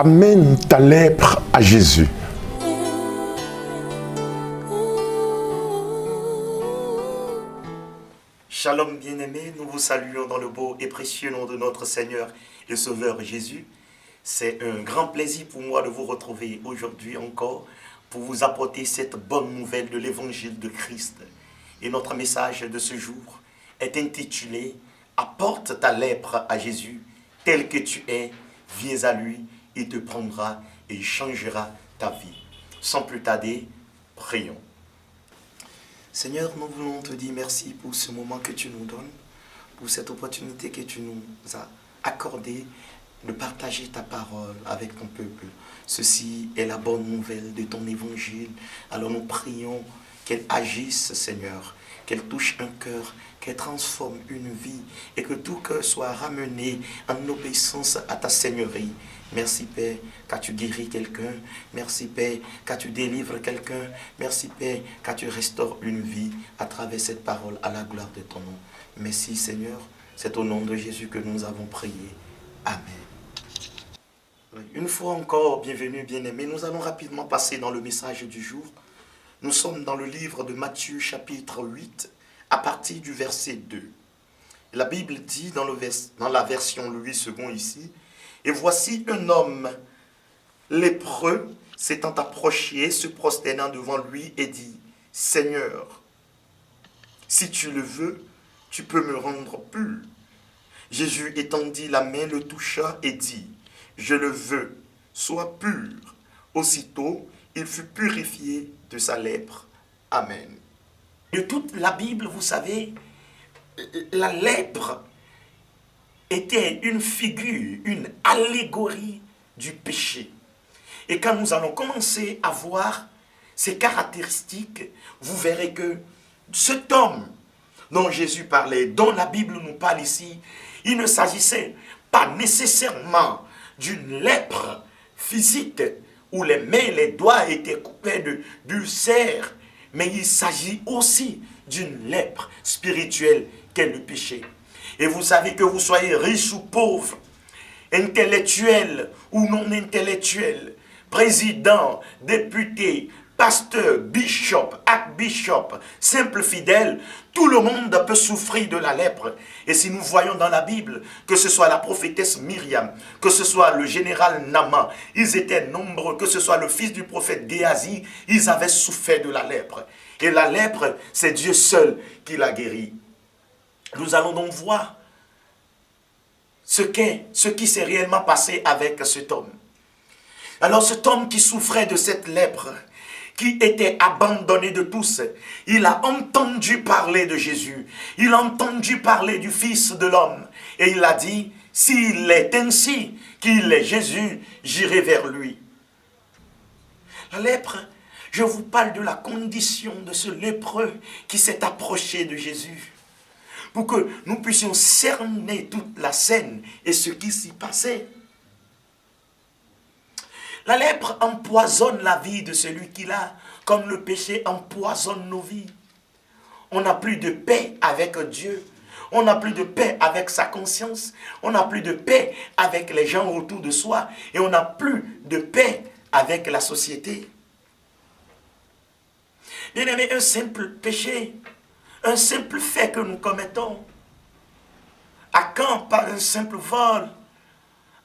Amène ta lèpre à Jésus. Shalom bien-aimés, nous vous saluons dans le beau et précieux nom de notre Seigneur et Sauveur Jésus. C'est un grand plaisir pour moi de vous retrouver aujourd'hui encore pour vous apporter cette bonne nouvelle de l'évangile de Christ. Et notre message de ce jour est intitulé « Apporte ta lèpre à Jésus, tel que tu es, viens à lui, il te prendra et il changera ta vie. » Sans plus tarder, prions. Seigneur, nous voulons te dire merci pour ce moment que tu nous donnes, pour cette opportunité que tu nous as accordée de partager ta parole avec ton peuple. Ceci est la bonne nouvelle de ton évangile. Alors nous prions qu'elle agisse, Seigneur, qu'elle touche un cœur, qu'elle transforme une vie et que tout cœur soit ramené en obéissance à ta Seigneurie. Merci Père, car tu guéris quelqu'un. Merci Père, car tu délivres quelqu'un. Merci Père, car tu restaures une vie à travers cette parole à la gloire de ton nom. Merci Seigneur, c'est au nom de Jésus que nous avons prié. Amen. Une fois encore, bienvenue bien-aimés, nous allons rapidement passer dans le message du jour. Nous sommes dans le livre de Matthieu chapitre 8 à partir du verset 2. La Bible dit dans la version Louis II ici, « Et voici un homme lépreux s'étant approché, se prosternant devant lui et dit, « Seigneur, si tu le veux, tu peux me rendre pur. » Jésus étendit la main, le toucha et dit, « Je le veux, sois pur. » Aussitôt, il fut purifié de sa lèpre. Amen. De toute la Bible, vous savez, la lèpre était une figure, une allégorie du péché. Et quand nous allons commencer à voir ces caractéristiques, vous verrez que cet homme dont Jésus parlait, dont la Bible nous parle ici, il ne s'agissait pas nécessairement d'une lèpre physique où les mains et les doigts étaient coupés d'ulcères, mais il s'agit aussi d'une lèpre spirituelle qu'est le péché. Et vous savez que vous soyez riche ou pauvre, intellectuel ou non intellectuel, président, député, pasteur, bishop, archbishop, simple fidèle, tout le monde peut souffrir de la lèpre. Et si nous voyons dans la Bible, que ce soit la prophétesse Myriam, que ce soit le général Naaman, ils étaient nombreux, que ce soit le fils du prophète Géasi, ils avaient souffert de la lèpre. Et la lèpre, c'est Dieu seul qui l'a guéri. Nous allons donc voir ce qui s'est réellement passé avec cet homme. Alors cet homme qui souffrait de cette lèpre, qui était abandonné de tous, il a entendu parler de Jésus, il a entendu parler du Fils de l'homme, et il a dit, s'il est ainsi qu'il est Jésus, j'irai vers lui. La lèpre, je vous parle de la condition de ce lépreux qui s'est approché de Jésus, pour que nous puissions cerner toute la scène et ce qui s'y passait. La lèpre empoisonne la vie de celui qui l'a, comme le péché empoisonne nos vies. On n'a plus de paix avec Dieu, on n'a plus de paix avec sa conscience, on n'a plus de paix avec les gens autour de soi, et on n'a plus de paix avec la société. Bien aimé, un simple péché, un simple fait que nous commettons, à quand par un simple vol,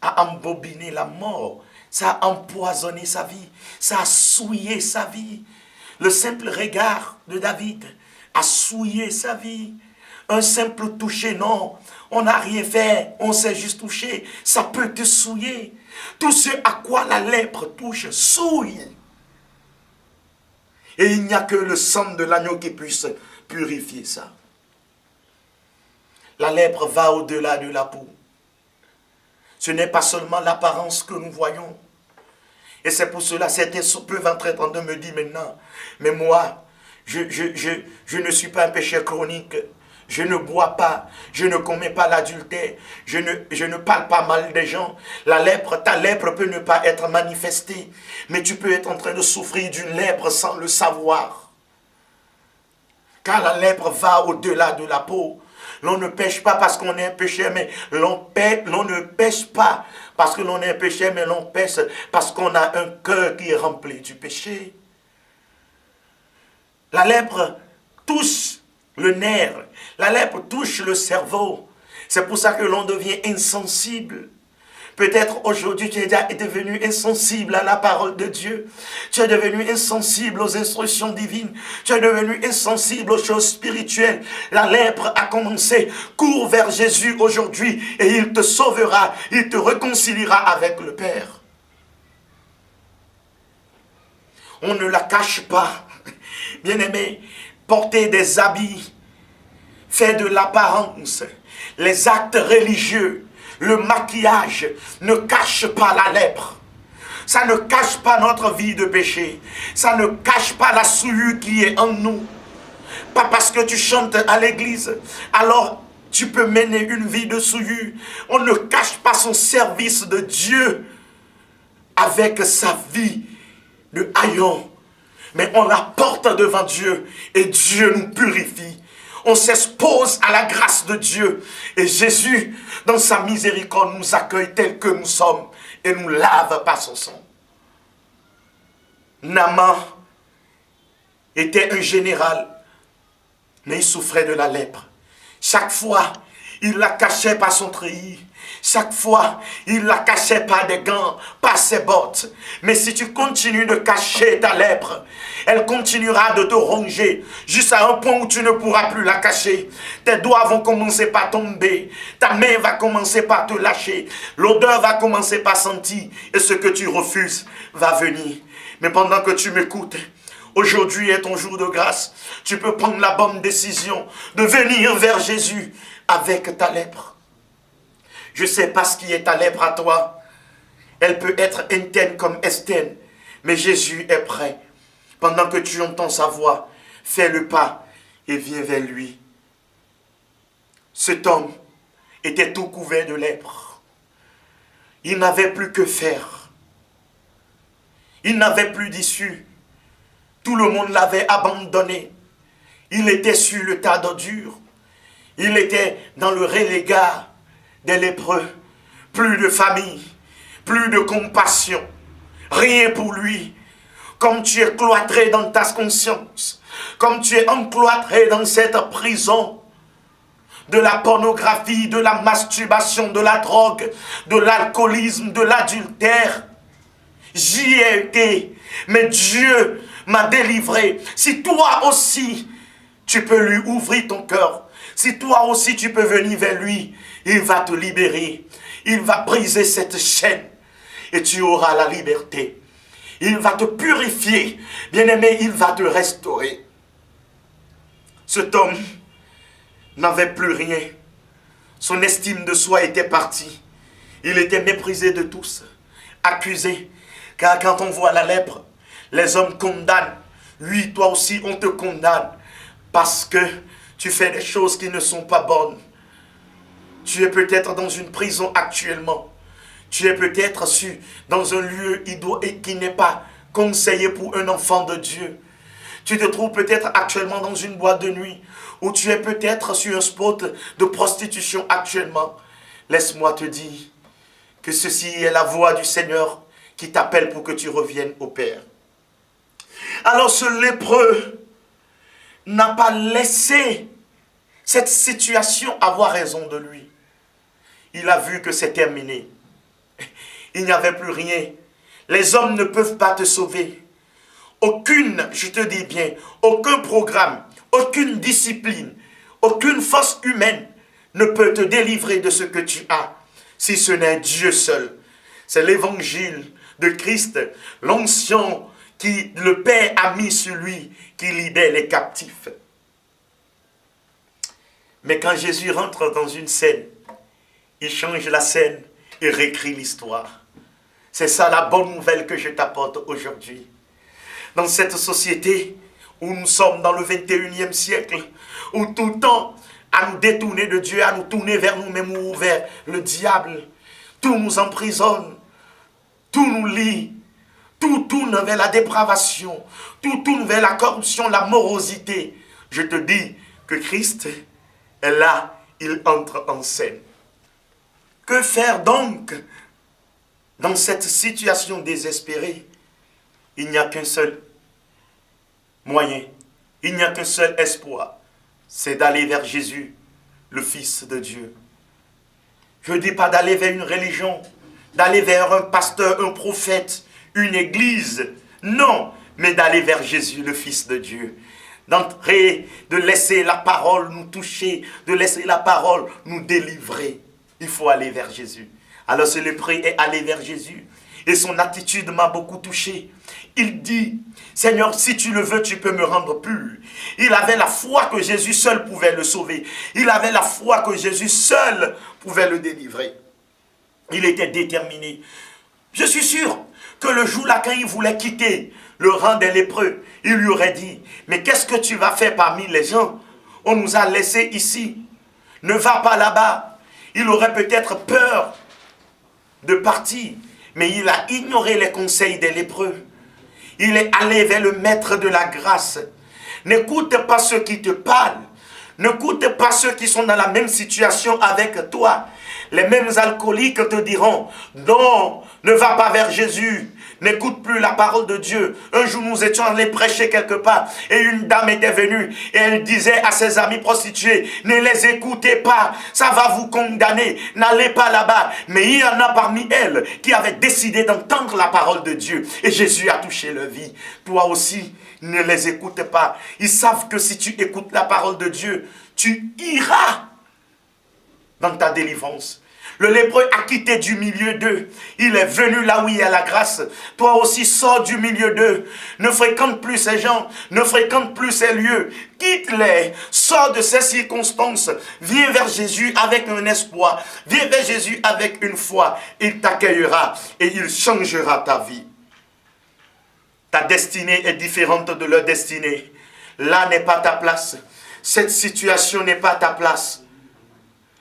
a embobiné la mort, ça a empoisonné sa vie, ça a souillé sa vie. Le simple regard de David a souillé sa vie. Un simple toucher, non, on n'a rien fait, on s'est juste touché, ça peut te souiller. Tout ce à quoi la lèpre touche souille. Et il n'y a que le sang de l'agneau qui puisse purifier ça. La lèpre va au-delà de la peau. Ce n'est pas seulement l'apparence que nous voyons. Et c'est pour cela, certains peuvent entrer en train de me dire maintenant, mais moi, je ne suis pas un pécheur chronique. Je ne bois pas, je ne commets pas l'adultère, je ne parle pas mal des gens. La lèpre, ta lèpre peut ne pas être manifestée, mais tu peux être en train de souffrir d'une lèpre sans le savoir. Car la lèpre va au-delà de la peau. L'on ne pêche pas parce qu'on est un pécheur, mais l'on ne pêche pas parce que l'on est un pécheur, mais l'on pêche parce qu'on a un cœur qui est rempli du péché. La lèpre touche le nerf, la lèpre touche le cerveau. C'est pour ça que l'on devient insensible. Peut-être aujourd'hui tu es devenu insensible à la parole de Dieu. Tu es devenu insensible aux instructions divines. Tu es devenu insensible aux choses spirituelles. La lèpre a commencé. Cours vers Jésus aujourd'hui et il te sauvera. Il te réconciliera avec le Père. On ne la cache pas. Bien-aimé, porter des habits, faire de l'apparence, les actes religieux, le maquillage ne cache pas la lèpre. Ça ne cache pas notre vie de péché. Ça ne cache pas la souillure qui est en nous. Pas parce que tu chantes à l'église, alors tu peux mener une vie de souillure. On ne cache pas son service de Dieu avec sa vie de haillon. Mais on la porte devant Dieu et Dieu nous purifie. On s'expose à la grâce de Dieu. Et Jésus, dans sa miséricorde, nous accueille tels que nous sommes et nous lave par son sang. Naaman était un général, mais il souffrait de la lèpre. Chaque fois, il la cachait par son treillis. Chaque fois, il la cachait par des gants, par ses bottes. Mais si tu continues de cacher ta lèpre, elle continuera de te ronger jusqu'à un point où tu ne pourras plus la cacher. Tes doigts vont commencer par tomber. Ta main va commencer par te lâcher. L'odeur va commencer par sentir. Et ce que tu refuses va venir. Mais pendant que tu m'écoutes, aujourd'hui est ton jour de grâce. Tu peux prendre la bonne décision de venir vers Jésus avec ta lèpre. Je ne sais pas ce qui est ta lèpre à toi. Elle peut être interne comme externe. Mais Jésus est prêt. Pendant que tu entends sa voix, fais le pas et viens vers lui. Cet homme était tout couvert de lèpre. Il n'avait plus que faire. Il n'avait plus d'issue. Tout le monde l'avait abandonné. Il était sur le tas d'ordures. Il était dans le relégat des lépreux. Plus de famille, plus de compassion. Rien pour lui. Comme tu es cloîtré dans ta conscience, comme tu es encloîtré dans cette prison de la pornographie, de la masturbation, de la drogue, de l'alcoolisme, de l'adultère. J'y ai été, mais Dieu m'a délivré. Si toi aussi, tu peux lui ouvrir ton cœur, si toi aussi tu peux venir vers lui, il va te libérer. Il va briser cette chaîne et tu auras la liberté. Il va te purifier. Bien-aimé, il va te restaurer. Cet homme n'avait plus rien. Son estime de soi était partie. Il était méprisé de tous, accusé. Car quand on voit la lèpre, les hommes condamnent. Oui, toi aussi, on te condamne. Parce que tu fais des choses qui ne sont pas bonnes. Tu es peut-être dans une prison actuellement. Tu es peut-être dans un lieu qui n'est pas conseillé pour un enfant de Dieu. Tu te trouves peut-être actuellement dans une boîte de nuit ou tu es peut-être sur un spot de prostitution actuellement. Laisse-moi te dire que ceci est la voix du Seigneur qui t'appelle pour que tu reviennes au Père. Alors ce lépreux n'a pas laissé cette situation avoir raison de lui. Il a vu que c'est terminé. Il n'y avait plus rien. Les hommes ne peuvent pas te sauver. Aucune, je te dis bien, aucun programme, aucune discipline, aucune force humaine ne peut te délivrer de ce que tu as, si ce n'est Dieu seul. C'est l'évangile de Christ, l'onction qui le Père a mis sur lui, qui libère les captifs. Mais quand Jésus rentre dans une scène, il change la scène et réécrit l'histoire. C'est ça la bonne nouvelle que je t'apporte aujourd'hui. Dans cette société où nous sommes dans le 21e siècle, où tout le temps à nous détourner de Dieu, à nous tourner vers nous-mêmes ou vers le diable, tout nous emprisonne, tout nous lie, tout tourne vers la dépravation, tout tourne vers la corruption, la morosité. Je te dis que Christ est là il entre en scène. Que faire donc dans cette situation désespérée? Il n'y a qu'un seul moyen, il n'y a qu'un seul espoir, c'est d'aller vers Jésus, le Fils de Dieu. Je ne dis pas d'aller vers une religion, d'aller vers un pasteur, un prophète, une église. Non, mais d'aller vers Jésus, le Fils de Dieu. D'entrer, de laisser la parole nous toucher, de laisser la parole nous délivrer. Il faut aller vers Jésus. Alors ce lépreux est allé vers Jésus. Et son attitude m'a beaucoup touché. Il dit, Seigneur, si tu le veux, tu peux me rendre pur. Il avait la foi que Jésus seul pouvait le sauver. Il avait la foi que Jésus seul pouvait le délivrer. Il était déterminé. Je suis sûr que le jour-là, quand il voulait quitter le rang des lépreux, il lui aurait dit, mais qu'est-ce que tu vas faire parmi les gens? On nous a laissés ici. Ne va pas là-bas. Il aurait peut-être peur de partir, mais il a ignoré les conseils des lépreux. Il est allé vers le maître de la grâce. N'écoute pas ceux qui te parlent. N'écoute pas ceux qui sont dans la même situation avec toi. Les mêmes alcooliques te diront, non, ne va pas vers Jésus. N'écoute plus la parole de Dieu. Un jour, nous étions allés prêcher quelque part et une dame était venue et elle disait à ses amis prostituées, ne les écoutez pas, ça va vous condamner, n'allez pas là-bas. Mais il y en a parmi elles qui avaient décidé d'entendre la parole de Dieu et Jésus a touché leur vie. Toi aussi, ne les écoute pas. Ils savent que si tu écoutes la parole de Dieu, tu iras dans ta délivrance. Le lépreux a quitté du milieu d'eux. Il est venu là où il y a la grâce. Toi aussi, sors du milieu d'eux. Ne fréquente plus ces gens. Ne fréquente plus ces lieux. Quitte-les. Sors de ces circonstances. Viens vers Jésus avec un espoir. Viens vers Jésus avec une foi. Il t'accueillera et il changera ta vie. Ta destinée est différente de leur destinée. Là n'est pas ta place. Cette situation n'est pas ta place.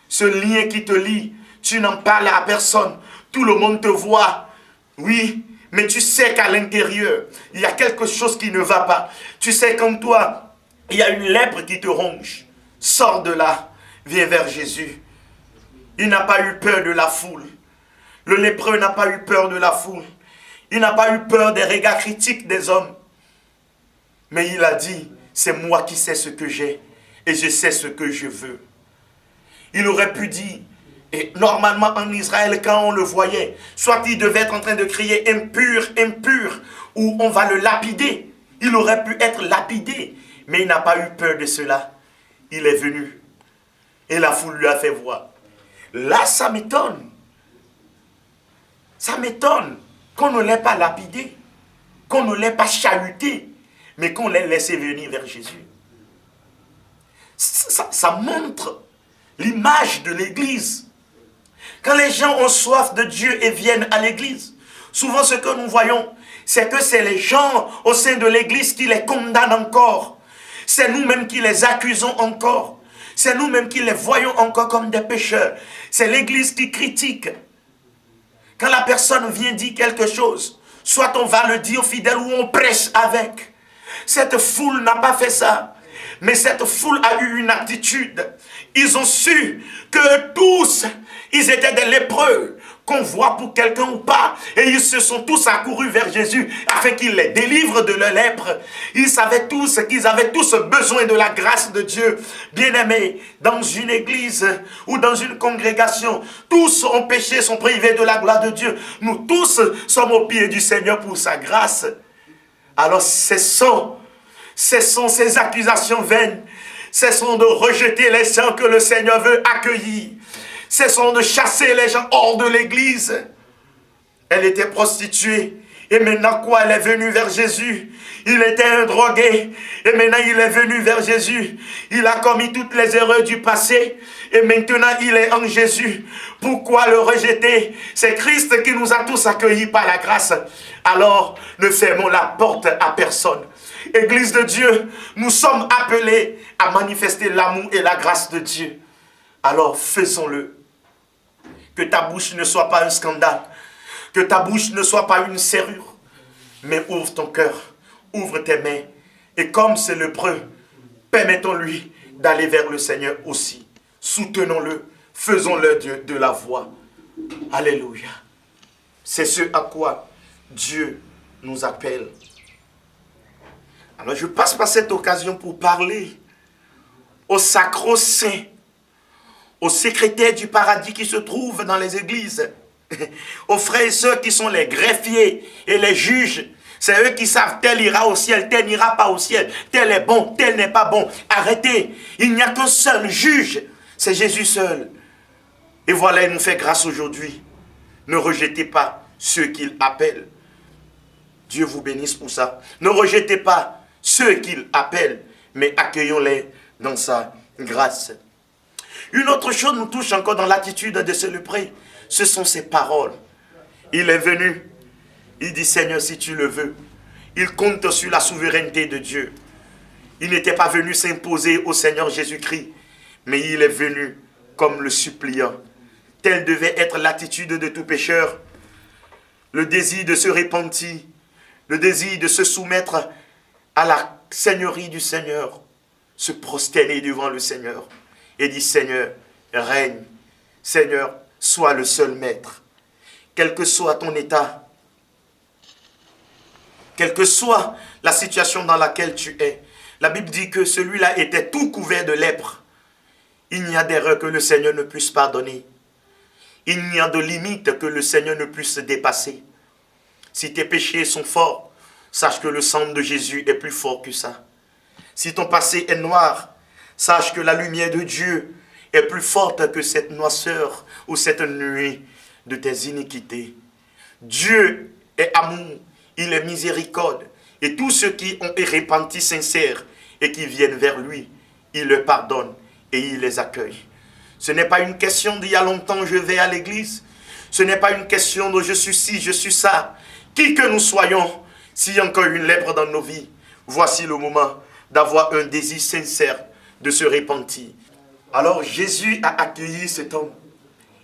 Ce lien qui te lie, tu n'en parles à personne. Tout le monde te voit. Oui, mais tu sais qu'à l'intérieur, il y a quelque chose qui ne va pas. Tu sais qu'en toi, il y a une lèpre qui te ronge. Sors de là, viens vers Jésus. Il n'a pas eu peur de la foule. Le lépreux n'a pas eu peur de la foule. Il n'a pas eu peur des regards critiques des hommes. Mais il a dit, c'est moi qui sais ce que j'ai et je sais ce que je veux. Il aurait pu dire, et normalement en Israël, quand on le voyait, soit il devait être en train de crier impur, impur, ou on va le lapider. Il aurait pu être lapidé, mais il n'a pas eu peur de cela. Il est venu et la foule lui a fait voir. Là, ça m'étonne. Ça m'étonne qu'on ne l'ait pas lapidé, qu'on ne l'ait pas chahuté, mais qu'on l'ait laissé venir vers Jésus. Ça montre l'image de l'Église. Quand les gens ont soif de Dieu et viennent à l'Église, souvent ce que nous voyons, c'est que c'est les gens au sein de l'Église qui les condamnent encore. C'est nous-mêmes qui les accusons encore. C'est nous-mêmes qui les voyons encore comme des pécheurs. C'est l'Église qui critique. Quand la personne vient dire quelque chose, soit on va le dire fidèle ou on prêche avec. Cette foule n'a pas fait ça. Mais cette foule a eu une attitude. Ils ont su que tous, ils étaient des lépreux, qu'on voit pour quelqu'un ou pas. Et ils se sont tous accourus vers Jésus afin qu'il les délivre de leur lèpre. Ils savaient tous qu'ils avaient tous besoin de la grâce de Dieu. Bien-aimés, dans une église ou dans une congrégation, tous ont péché, sont privés de la gloire de Dieu. Nous tous sommes au pied du Seigneur pour sa grâce. Alors cessons ces accusations vaines. Cessons de rejeter les gens que le Seigneur veut accueillir. Cessons de chasser les gens hors de l'église. Elle était prostituée. Et maintenant quoi? Elle est venue vers Jésus. Il était un drogué. Et maintenant il est venu vers Jésus. Il a commis toutes les erreurs du passé. Et maintenant il est en Jésus. Pourquoi le rejeter? C'est Christ qui nous a tous accueillis par la grâce. Alors ne fermons la porte à personne. Église de Dieu, nous sommes appelés à manifester l'amour et la grâce de Dieu. Alors faisons-le. Que ta bouche ne soit pas un scandale. Que ta bouche ne soit pas une serrure. Mais ouvre ton cœur. Ouvre tes mains. Et comme c'est lépreux, permettons-lui d'aller vers le Seigneur aussi. soutenons-le, faisons-le de la voix. Alléluia. C'est ce à quoi Dieu nous appelle. Alors je passe par cette occasion pour parler aux sacro-saints, aux secrétaires du paradis qui se trouvent dans les églises, aux frères et sœurs qui sont les greffiers et les juges. C'est eux qui savent tel ira au ciel, tel n'ira pas au ciel, tel est bon, tel n'est pas bon. Arrêtez, il n'y a qu'un seul juge, c'est Jésus seul. Et voilà, il nous fait grâce aujourd'hui. Ne rejetez pas ceux qu'il appelle. Dieu vous bénisse pour ça. Ne rejetez pas ceux qu'il appelle, mais accueillons-les dans sa grâce. Une autre chose nous touche encore dans l'attitude de ce lépreux, ce sont ses paroles. Il est venu, il dit Seigneur si tu le veux. Il compte sur la souveraineté de Dieu. Il n'était pas venu s'imposer au Seigneur Jésus-Christ, mais il est venu comme le suppliant. Telle devait être l'attitude de tout pécheur. Le désir de se repentir, le désir de se soumettre à la seigneurie du Seigneur, se prosterner devant le Seigneur et dire Seigneur, règne. Seigneur, sois le seul maître. Quel que soit ton état, quelle que soit la situation dans laquelle tu es, la Bible dit que celui-là était tout couvert de lèpre. Il n'y a d'erreur que le Seigneur ne puisse pardonner. Il n'y a de limite que le Seigneur ne puisse dépasser. Si tes péchés sont forts, sache que le sang de Jésus est plus fort que ça. Si ton passé est noir, sache que la lumière de Dieu est plus forte que cette noirceur ou cette nuée de tes iniquités. Dieu est amour, il est miséricorde. Et tous ceux qui ont été repentis sincères et qui viennent vers lui, il les pardonne et il les accueille. Ce n'est pas une question d'il y a longtemps je vais à l'église. Ce n'est pas une question de je suis ci, je suis ça. Qui que nous soyons, s'il y a encore une lèpre dans nos vies, voici le moment d'avoir un désir sincère de se repentir. Alors Jésus a accueilli cet homme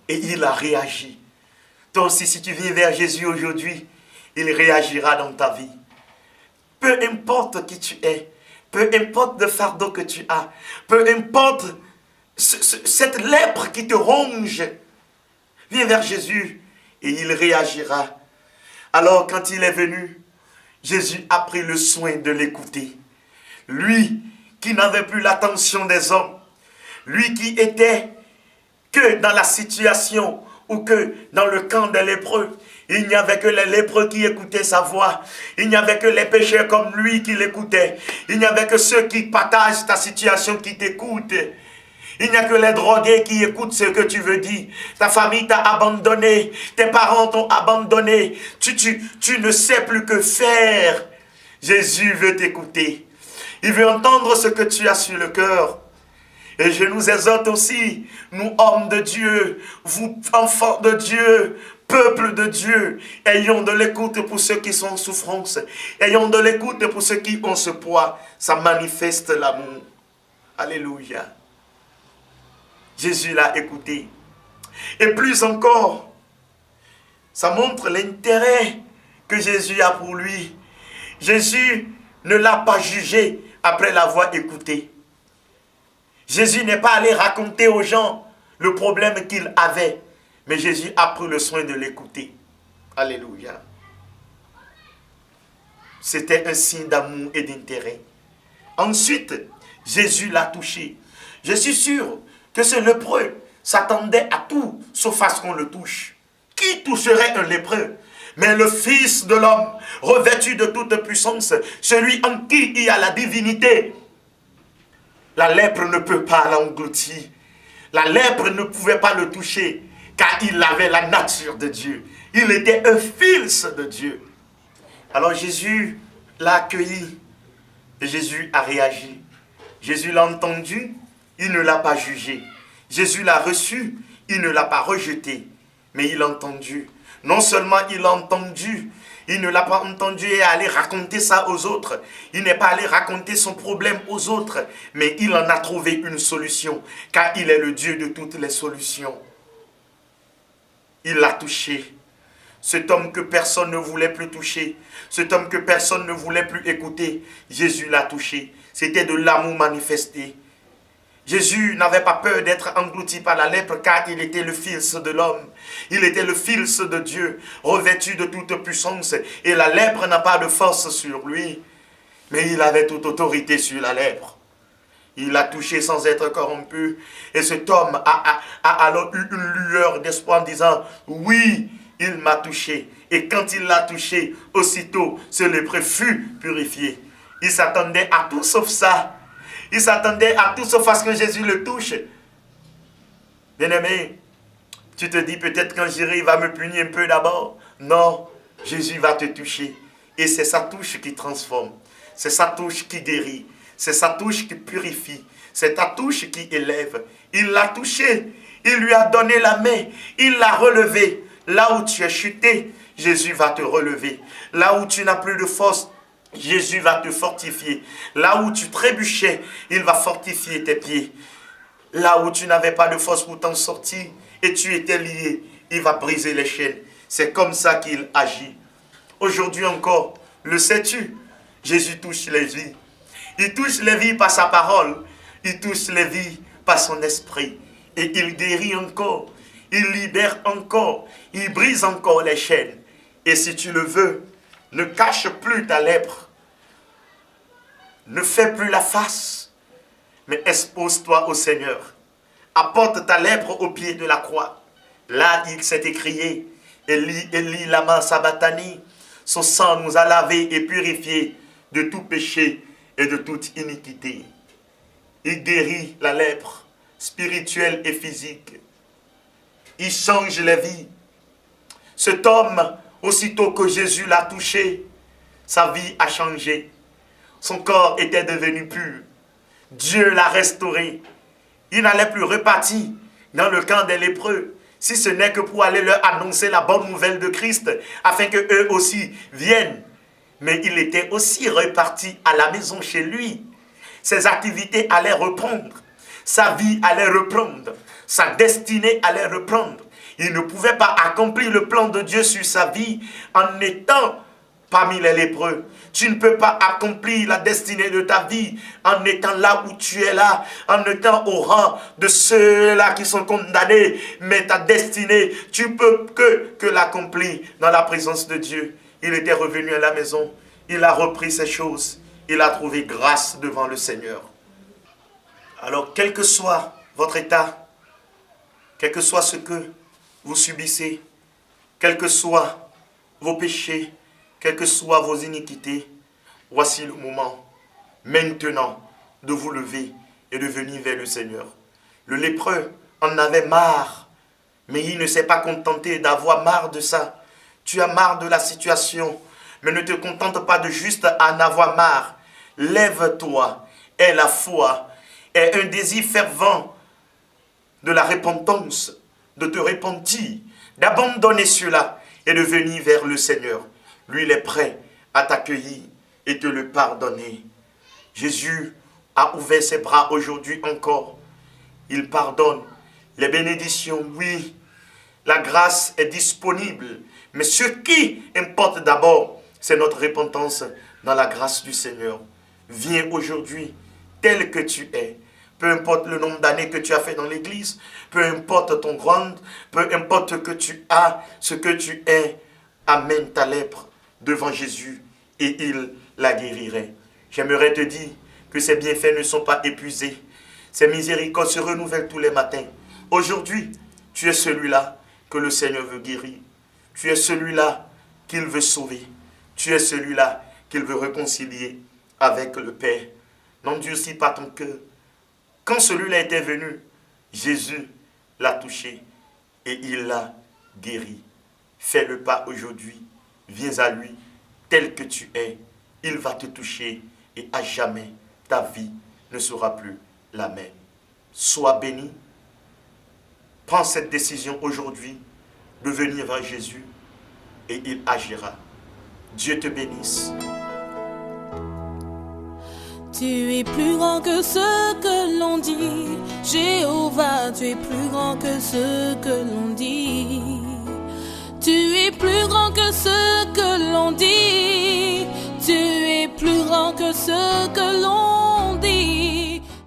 et il a réagi. Toi aussi, si tu viens vers Jésus aujourd'hui, il réagira dans ta vie. Peu importe qui tu es, peu importe le fardeau que tu as, peu importe cette lèpre qui te ronge, viens vers Jésus et il réagira. Alors quand il est venu, Jésus a pris le soin de l'écouter. Lui qui n'avait plus l'attention des hommes, lui qui était que dans la situation ou que dans le camp des lépreux, il n'y avait que les lépreux qui écoutaient sa voix. Il n'y avait que les pécheurs comme lui qui l'écoutaient. Il n'y avait que ceux qui partagent ta situation qui t'écoutent. Il n'y a que les drogués qui écoutent ce que tu veux dire. Ta famille t'a abandonné. Tes parents t'ont abandonné. Tu ne sais plus que faire. Jésus veut t'écouter. Il veut entendre ce que tu as sur le cœur. Et je nous exhorte aussi, nous hommes de Dieu, vous enfants de Dieu, peuple de Dieu, ayons de l'écoute pour ceux qui sont en souffrance. Ayons de l'écoute pour ceux qui ont ce poids. Ça manifeste l'amour. Alléluia. Jésus l'a écouté. Et plus encore, ça montre l'intérêt que Jésus a pour lui. Jésus ne l'a pas jugé après l'avoir écouté. Jésus n'est pas allé raconter aux gens le problème qu'il avait. Mais Jésus a pris le soin de l'écouter. Alléluia. C'était un signe d'amour et d'intérêt. Ensuite, Jésus l'a touché. Je suis sûr que ce lépreux s'attendait à tout, sauf à ce qu'on le touche. Qui toucherait un lépreux? Mais le Fils de l'homme, revêtu de toute puissance, celui en qui il y a la divinité, la lèpre ne peut pas l'engloutir. La lèpre ne pouvait pas le toucher, car il avait la nature de Dieu. Il était un fils de Dieu. Alors Jésus l'a accueilli et Jésus a réagi. Jésus l'a entendu, il ne l'a pas jugé. Jésus l'a reçu, il ne l'a pas rejeté, mais il l'a entendu. Non seulement il l'a entendu, il ne l'a pas entendu et aller raconter ça aux autres. Il n'est pas allé raconter son problème aux autres, mais il en a trouvé une solution, car il est le Dieu de toutes les solutions. Il l'a touché. Cet homme que personne ne voulait plus toucher, cet homme que personne ne voulait plus écouter, Jésus l'a touché. C'était de l'amour manifesté. Jésus n'avait pas peur d'être englouti par la lèpre car il était le Fils de l'homme. Il était le Fils de Dieu, revêtu de toute puissance. Et la lèpre n'a pas de force sur lui, mais il avait toute autorité sur la lèpre. Il l'a touché sans être corrompu. Et cet homme a alors eu une lueur d'espoir en disant, oui, il m'a touché. Et quand il l'a touché, aussitôt, ce lépreux fut purifié. Il s'attendait à tout sauf ça. Il s'attendait à tout sauf à ce que Jésus le touche. Bien-aimé, tu te dis peut-être quand j'irai, il va me punir un peu d'abord. Non, Jésus va te toucher. Et c'est sa touche qui transforme. C'est sa touche qui guérit. C'est sa touche qui purifie. C'est ta touche qui élève. Il l'a touché. Il lui a donné la main. Il l'a relevé. Là où tu es chuté, Jésus va te relever. Là où tu n'as plus de force, Jésus va te fortifier. Là où tu trébuchais, il va fortifier tes pieds. Là où tu n'avais pas de force pour t'en sortir et tu étais lié, il va briser les chaînes. C'est comme ça qu'il agit. Aujourd'hui encore, le sais-tu? Jésus touche les vies. Il touche les vies par sa parole. Il touche les vies par son esprit. Et il guérit encore. Il libère encore. Il brise encore les chaînes. Et si tu le veux, ne cache plus ta lèpre. Ne fais plus la face. Mais expose-toi au Seigneur. Apporte ta lèpre au pied de la croix. Là, il s'est écrié, Eli, Eli, lama sabachthani. Son sang nous a lavés et purifiés de tout péché et de toute iniquité. Il guérit la lèpre spirituelle et physique. Il change les vies. Cet homme, aussitôt que Jésus l'a touché, sa vie a changé. Son corps était devenu pur. Dieu l'a restauré. Il n'allait plus repartir dans le camp des lépreux, si ce n'est que pour aller leur annoncer la bonne nouvelle de Christ, afin qu'eux aussi viennent. Mais il était aussi reparti à la maison chez lui. Ses activités allaient reprendre. Sa vie allait reprendre. Sa destinée allait reprendre. Il ne pouvait pas accomplir le plan de Dieu sur sa vie en étant parmi les lépreux. Tu ne peux pas accomplir la destinée de ta vie en étant là où tu es là, en étant au rang de ceux-là qui sont condamnés. Mais ta destinée, tu peux que l'accomplir dans la présence de Dieu. Il était revenu à la maison, il a repris ses choses, il a trouvé grâce devant le Seigneur. Alors, quel que soit votre état, quel que soit ce que vous subissez, quels que soient vos péchés, quelles que soient vos iniquités, voici le moment, maintenant, de vous lever et de venir vers le Seigneur. Le lépreux en avait marre, mais il ne s'est pas contenté d'avoir marre de ça. Tu as marre de la situation, mais ne te contente pas de juste en avoir marre. Lève-toi, aie la foi, aie un désir fervent de la repentance, de te repentir, d'abandonner cela et de venir vers le Seigneur. Lui, il est prêt à t'accueillir et te le pardonner. Jésus a ouvert ses bras aujourd'hui encore. Il pardonne. Les bénédictions, oui. La grâce est disponible. Mais ce qui importe d'abord, c'est notre repentance dans la grâce du Seigneur. Viens aujourd'hui tel que tu es. Peu importe le nombre d'années que tu as fait dans l'église, peu importe ton grand, peu importe que tu as, ce que tu es, amène ta lèpre devant Jésus et il la guérirait. J'aimerais te dire que ces bienfaits ne sont pas épuisés. Ces miséricordes se renouvellent tous les matins. Aujourd'hui, tu es celui-là que le Seigneur veut guérir. Tu es celui-là qu'il veut sauver. Tu es celui-là qu'il veut réconcilier avec le Père. N'endurcis pas ton cœur. Quand celui-là était venu, Jésus l'a touché et il l'a guéri. Fais le pas aujourd'hui. Viens à lui tel que tu es. Il va te toucher et à jamais ta vie ne sera plus la même. Sois béni. Prends cette décision aujourd'hui de venir vers Jésus et il agira. Dieu te bénisse. Tu es plus grand que ce que l'on dit. Jéhovah, tu es plus grand que ce que l'on dit. Tu es plus grand que ce que l'on dit. Tu es plus grand que ce que l'on dit.